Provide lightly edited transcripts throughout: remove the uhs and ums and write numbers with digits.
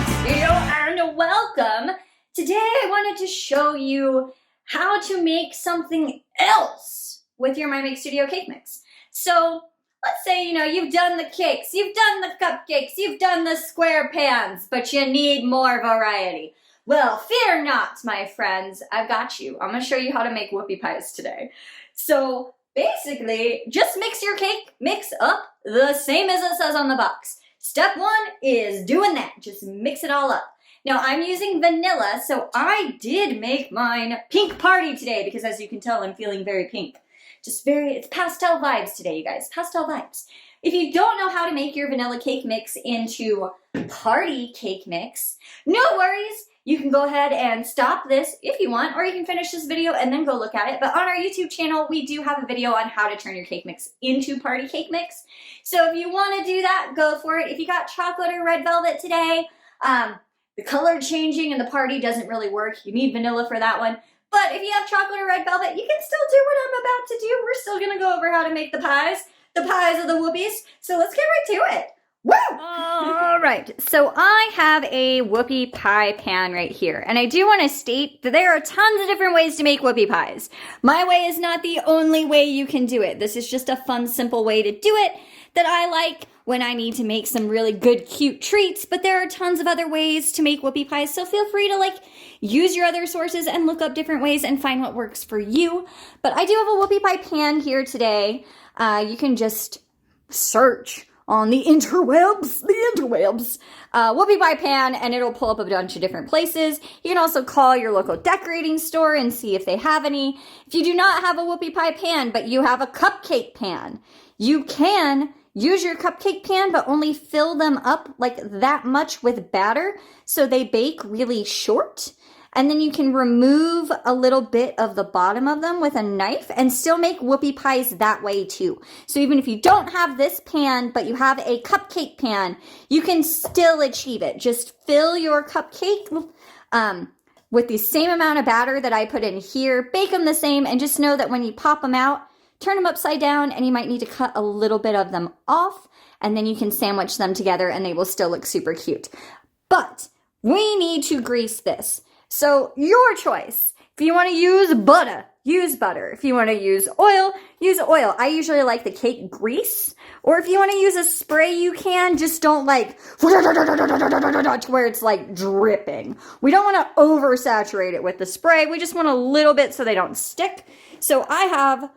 Studio and welcome. Today I wanted to show you how to make something else with your My Make Studio cake mix. So let's say, you've done the cakes, you've done the cupcakes, you've done the square pans, but you need more variety. Well, fear not, my friends, I've got you. I'm going to show you how to make whoopie pies today. So basically, just mix your cake mix up the same as it says on the box. Step one is doing that. Just mix it all up. Now, I'm using vanilla, so I did make mine pink party today because as you can tell, I'm feeling very pink. It's pastel vibes today, you guys. Pastel vibes. If you don't know how to make your vanilla cake mix into party cake mix, no worries. You can go ahead and stop this if you want, or you can finish this video and then go look at it. But on our YouTube channel, we do have a video on how to turn your cake mix into party cake mix. So if you want to do that, go for it. If you got chocolate or red velvet today, the color changing in the party doesn't really work. You need vanilla for that one. But if you have chocolate or red velvet, you can still do what I'm about to do. We're still going to go over how to make the pies of the whoopies. So let's get right to it. Woo! All right, so I have a whoopie pie pan right here, and I do want to state that there are tons of different ways to make whoopie pies. My way is not the only way you can do it. This is just a fun, simple way to do it that I like when I need to make some really good, cute treats, but there are tons of other ways to make whoopie pies, so feel free to use your other sources and look up different ways and find what works for you. But I do have a whoopie pie pan here today. You can just search on the interwebs, whoopie pie pan, and it'll pull up a bunch of different places. You can also call your local decorating store and see if they have any. If you do not have a whoopie pie pan, but you have a cupcake pan, you can use your cupcake pan, but only fill them up like that much with batter so they bake really short. And then you can remove a little bit of the bottom of them with a knife and still make whoopie pies that way too. So even if you don't have this pan, but you have a cupcake pan, you can still achieve it. Just fill your cupcake with the same amount of batter that I put in here. Bake them the same, and just know that when you pop them out, turn them upside down, and you might need to cut a little bit of them off, and then you can sandwich them together and they will still look super cute. But we need to grease this. So your choice. If you want to use butter, use butter. If you want to use oil, use oil. I usually like the cake grease. Or if you want to use a spray, you can. Just don't where it's dripping. We don't want to oversaturate it with the spray. We just want a little bit so they don't stick. So I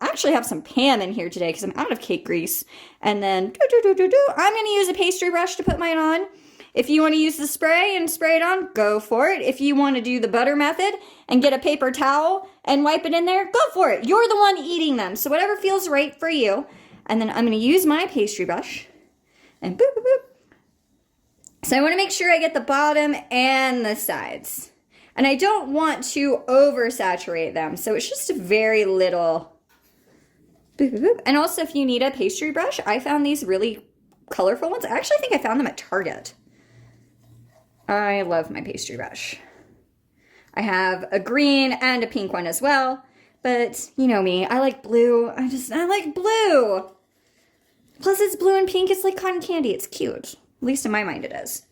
actually have some Pam in here today because I'm out of cake grease. And then I'm going to use a pastry brush to put mine on. If you want to use the spray and spray it on, go for it. If you want to do the butter method and get a paper towel and wipe it in there, go for it. You're the one eating them, so whatever feels right for you. And then I'm going to use my pastry brush and boop, boop, boop. So I want to make sure I get the bottom and the sides. And I don't want to oversaturate them, so it's just a very little boop, boop, boop. And also if you need a pastry brush, I found these really colorful ones. I actually think I found them at Target. I love my pastry brush. I have a green and a pink one as well, but you know me, I like blue. I like blue. Plus it's blue and pink, it's like cotton candy. It's cute. At least in my mind it is.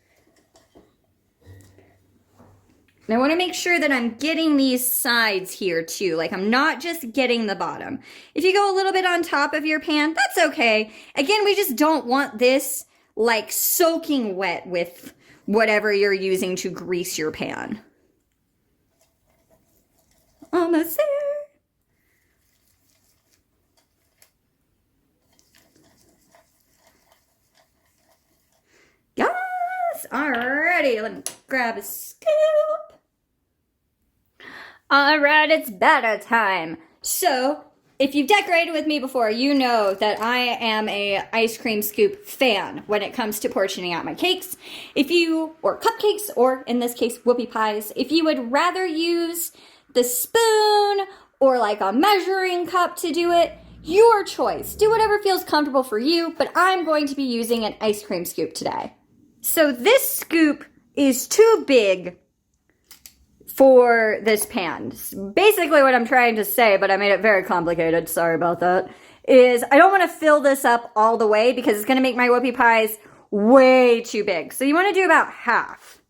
And I want to make sure that I'm getting these sides here too. I'm not just getting the bottom. If you go a little bit on top of your pan, that's okay. Again, we just don't want this soaking wet with whatever you're using to grease your pan. Almost there. Yes! Alrighty, let me grab a scoop. Alright, it's batter time. So, if you've decorated with me before, you know that I am a ice cream scoop fan when it comes to portioning out my cakes. Or cupcakes, or in this case, whoopie pies. If you would rather use the spoon or a measuring cup to do it, your choice. Do whatever feels comfortable for you, but I'm going to be using an ice cream scoop today. So this scoop is too big for this pan. Basically what I'm trying to say, but I made it very complicated, sorry about that, is I don't want to fill this up all the way because it's going to make my whoopie pies way too big. So you want to do about half.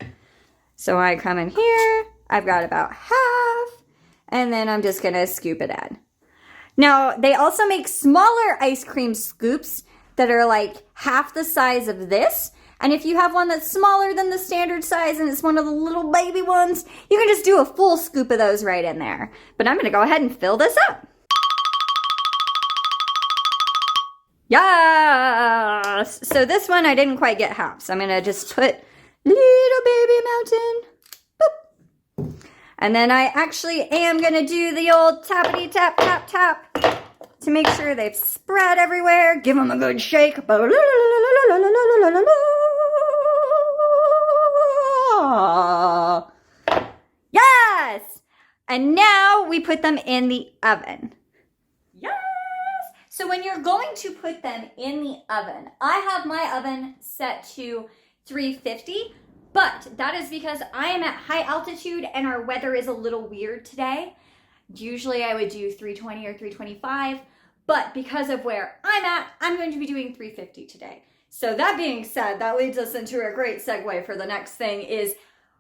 So I come in here, I've got about half, and then I'm just gonna scoop it in. Now, they also make smaller ice cream scoops that are like half the size of this. And if you have one that's smaller than the standard size and it's one of the little baby ones, you can just do a full scoop of those right in there. But I'm gonna go ahead and fill this up. Yes! So this one I didn't quite get half. So I'm gonna just put little baby mountain. Boop. And then I actually am gonna do the old tappity tap tap tap to make sure they've spread everywhere. Give them a good shake. Yes! And now we put them in the oven. Yes! So when you're going to put them in the oven, I have my oven set to 350, but that is because I am at high altitude and our weather is a little weird today. Usually I would do 320 or 325, but because of where I'm at, I'm going to be doing 350 today. So that being said, that leads us into a great segue for the next thing is,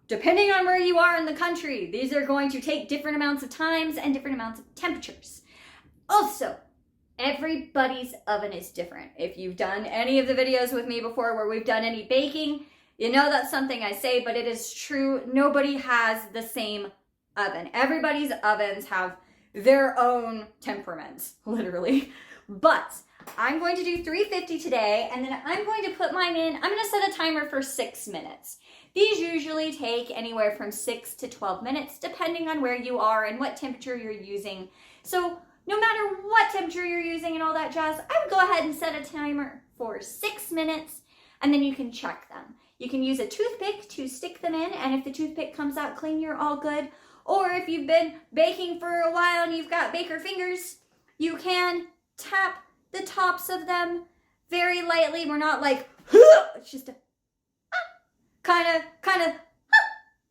depending on where you are in the country, these are going to take different amounts of times and different amounts of temperatures. Also, everybody's oven is different. If you've done any of the videos with me before where we've done any baking, you know that's something I say, but it is true. Nobody has the same oven. Everybody's ovens have their own temperaments, literally. But I'm going to do 350 today, and then I'm going to put mine in. I'm going to set a timer for 6 minutes. These usually take anywhere from 6 to 12 minutes, depending on where you are and what temperature you're using. So no matter what temperature you're using and all that jazz, I would go ahead and set a timer for 6 minutes, and then you can check them. You can use a toothpick to stick them in, and if the toothpick comes out clean, you're all good. Or if you've been baking for a while and you've got baker fingers, you can tap the tops of them very lightly. We're not like, it's just a kind of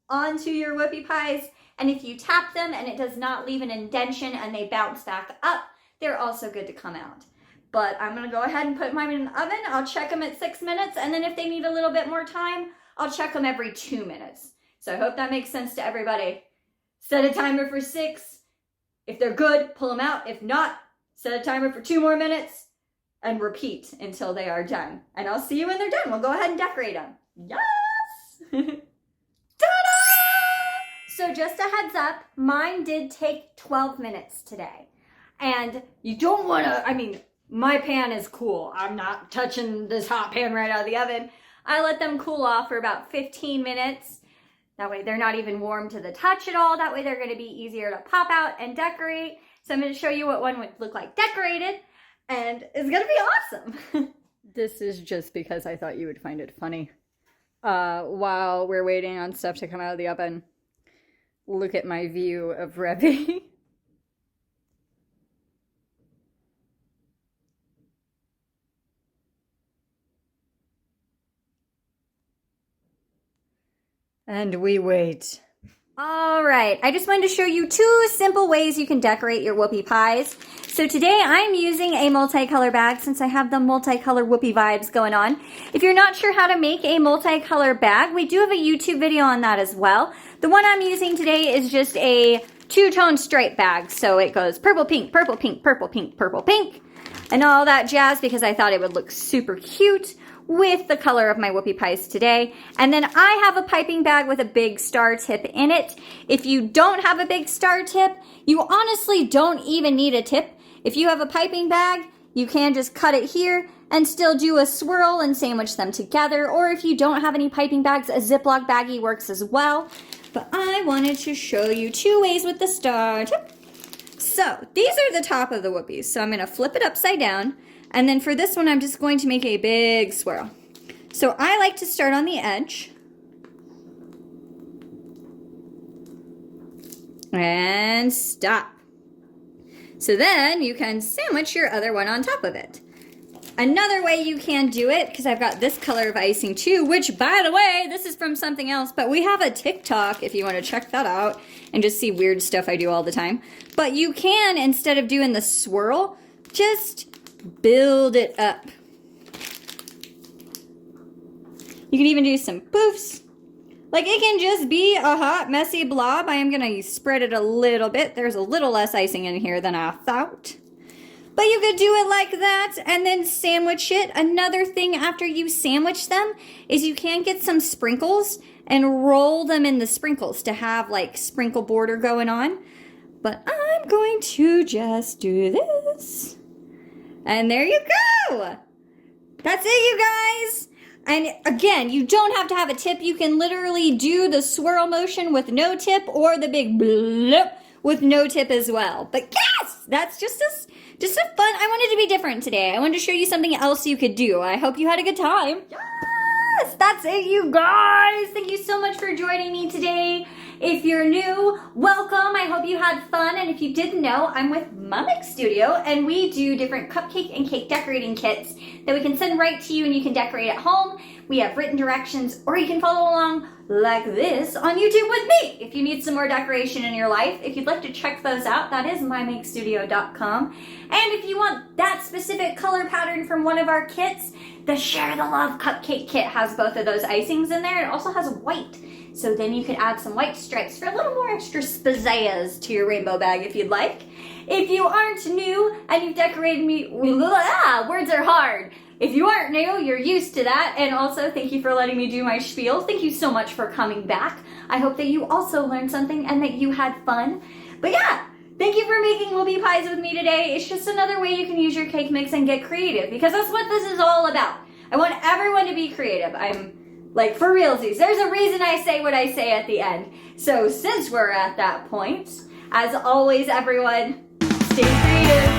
onto your Whoopie Pies. And if you tap them and it does not leave an indentation and they bounce back up, they're also good to come out. But I'm gonna go ahead and put mine in the oven. I'll check them at 6 minutes, and then if they need a little bit more time, I'll check them every 2 minutes. So I hope that makes sense to everybody. Set a timer for 6. If they're good, pull them out. If not, set a timer for 2 more minutes and repeat until they are done. And I'll see you when they're done. We'll go ahead and decorate them. Yes! Ta-da! So just a heads up, mine did take 12 minutes today. And you don't want to, I mean, my pan is cool. I'm not touching this hot pan right out of the oven. I let them cool off for about 15 minutes. That way they're not even warm to the touch at all. That way they're going to be easier to pop out and decorate. So I'm going to show you what one would look like decorated. And it's going to be awesome. This is just because I thought you would find it funny. While we're waiting on stuff to come out of the oven, look at my view of Revy. And we wait. All right, I just wanted to show you 2 simple ways you can decorate your Whoopie Pies. So today I'm using a multicolor bag since I have the multicolor Whoopie vibes going on. If you're not sure how to make a multicolor bag, we do have a YouTube video on that as well. The one I'm using today is just a 2-tone stripe bag. So it goes purple, pink, purple, pink, purple, pink, purple, pink, and all that jazz because I thought it would look super cute with the color of my Whoopie Pies today. And then I have a piping bag with a big star tip in it. If you don't have a big star tip, you honestly don't even need a tip. If you have a piping bag, you can just cut it here and still do a swirl and sandwich them together. Or if you don't have any piping bags, a Ziploc baggie works as well. But I wanted to show you 2 ways with the star tip. So these are the top of the Whoopies. So I'm gonna flip it upside down. And then for this one, I'm just going to make a big swirl. So I like to start on the edge. And stop. So then you can sandwich your other one on top of it. Another way you can do it, because I've got this color of icing too, which by the way, this is from something else, but we have a TikTok if you want to check that out and just see weird stuff I do all the time. But you can, instead of doing the swirl, just build it up. You can even do some poofs. Like, it can just be a hot, messy blob. I am gonna spread it a little bit. There's a little less icing in here than I thought. But you could do it like that and then sandwich it. Another thing after you sandwich them is you can get some sprinkles and roll them in the sprinkles to have like sprinkle border going on. But I'm going to just do this. And there you go. That's it, you guys. And again, you don't have to have a tip. You can literally do the swirl motion with no tip or the big blip with no tip as well. But yes, that's just a fun. I wanted to be different today. I wanted to show you something else you could do. I hope you had a good time. Yes, that's it, you guys. Thank you so much for joining me today. If you're new, welcome. I hope you had fun. And if you didn't know, I'm with Mummick Studio, and we do different cupcake and cake decorating kits that we can send right to you and you can decorate at home. We have written directions, or you can follow along like this on YouTube with me if you need some more decoration in your life. If you'd like to check those out, that is mymakestudio.com. And if you want that specific color pattern from one of our kits, the Share the Love Cupcake Kit has both of those icings in there. It also has white. So then you could add some white stripes for a little more extra pizzazz to your rainbow bag if you'd like. If you aren't new and you've decorated me, words are hard. If you aren't new, you're used to that. And also, thank you for letting me do my spiel. Thank you so much for coming back. I hope that you also learned something and that you had fun. But yeah, thank you for making Whoopie Pies with me today. It's just another way you can use your cake mix and get creative, because that's what this is all about. I want everyone to be creative. I'm like, for realsies, there's a reason I say what I say at the end. So since we're at that point, as always, everyone, stay creative.